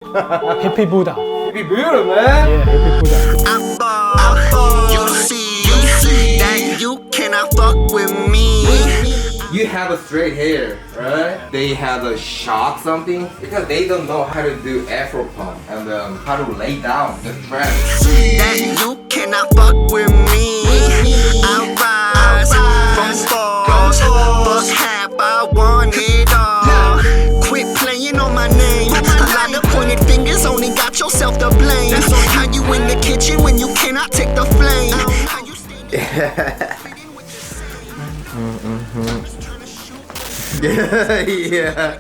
Hippie Buddha. Hippie Buddha, man. Yeah, Hippie Buddha. You see that you cannot fuck with me. You have a straight hair, right? They have a shock something because they don't know how to do afro pump and how to lay down the trap. That you cannot fuck with me. I rise from falls, fuck half, I want it all. Quit playing on my name. A lot of pointed fingers, only got yourself to blame. How you in the kitchen when you cannot take the flame? How you Yeah.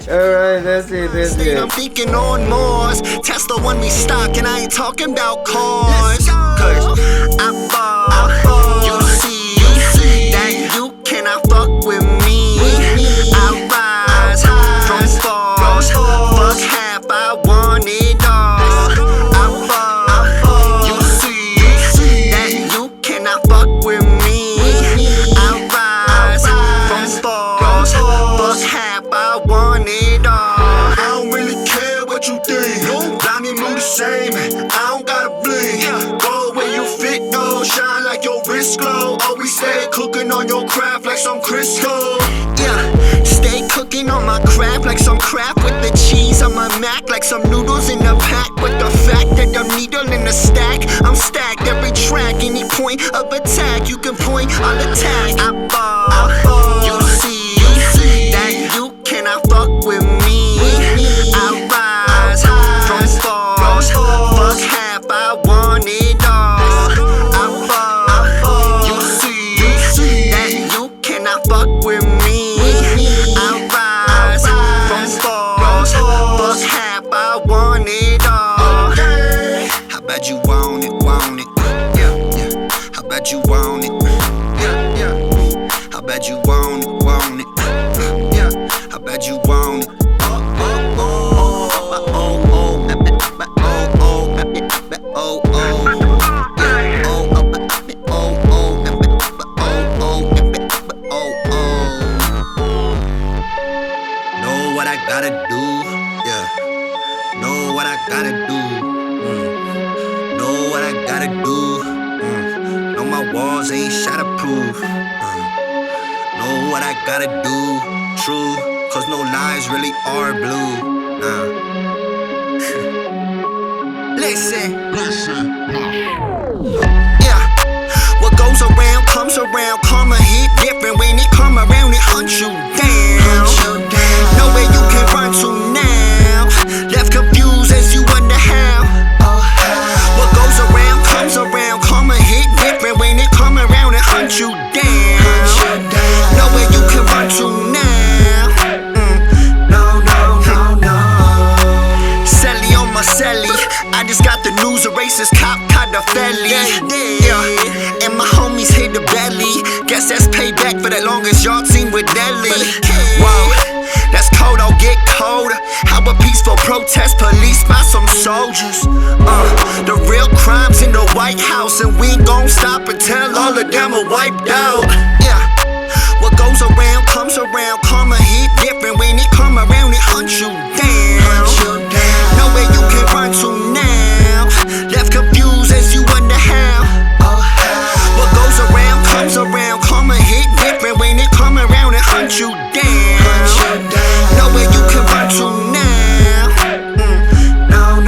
Alright, that's it. I'm thinking on Mars. Tesla when we stock, and I ain't talking about cars. Cause I ball. You see that you cannot fuck with me. I rise from falls. Fuck half, I want it all. I ball. You see that you cannot fuck with me. I rise from falls. Fuck half, I want it all. I don't really care what you think. Diamond move the same. I don't gotta bling. Go where you fit, though. Shine like your wrist glow. Always stay cooking on your craft like some Crisco. Yeah, stay cooking on my craft like some crap with the cheese on my Mac, like some noodles in a pack. With the fact that the needle in the stack, I'm stacked every track. Any point of attack, you can point, I'll attack. I ball. You see that you cannot fuck with me. I rise from falls. Fuck half, I want it all. I ball. You see that you cannot fuck with me. I rise from falls. Fuck half, I want it all. How about you want it, want it? Yeah, yeah. How about you want it? Yeah, yeah. How about you want it, want it? Yeah. How about you want it? Know what I gotta do, yeah. Know what I gotta do, know what I gotta do. Know my walls ain't shatterproof. Know what I gotta do, true. Cause no lines really are blue. Nah. Listen. Yeah. What goes around comes around. Karma hit different when it come around. It hunts you down. Nowhere you can run to now. Left confused as you wonder how. What goes around comes around. Karma hit different when it come around. It hunts you down. Nowhere you can run to now. No. Selly on my celly. I just got the news, a racist cop caught the felly. Yeah, and my homies hit the belly. Guess that's payback for that longest y'all seen with Nelly. Whoa, that's cold, I'll get colder. How a peaceful protest, police by some soldiers. The real crimes in the White House, and we ain't gon' stop until all of them are wiped out. Yeah, what goes around comes around. Karma hit different when it come around. It hunts you down. Nowhere you can run to now. Left confused as you wonder how. What goes around comes around. Karma hit different when it come around. It hunts you down. Nowhere you can run to now. No.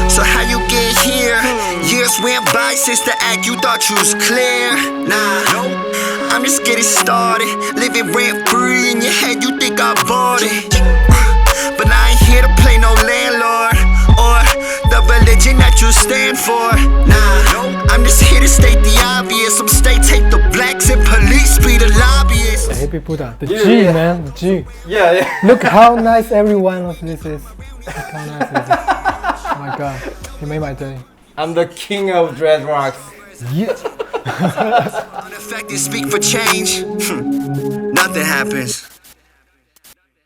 So how you get here? Years went by since the act you thought you was clear. Nah, I'm just getting started. Living rent free in your head, you think I bought it. But I ain't here to play no landlord or the religion that you stand for. Nah, I'm just here to state the obvious. Some state take the blacks and police be the lobbyists. The Hippie Buddha. The G, man. The G. Yeah. Look how nice every one of this is. Look how nice this is. Oh my god. He made my day. I'm the king of Dreadlocks. Yeah. Unaffected speak for change. Nothing happens.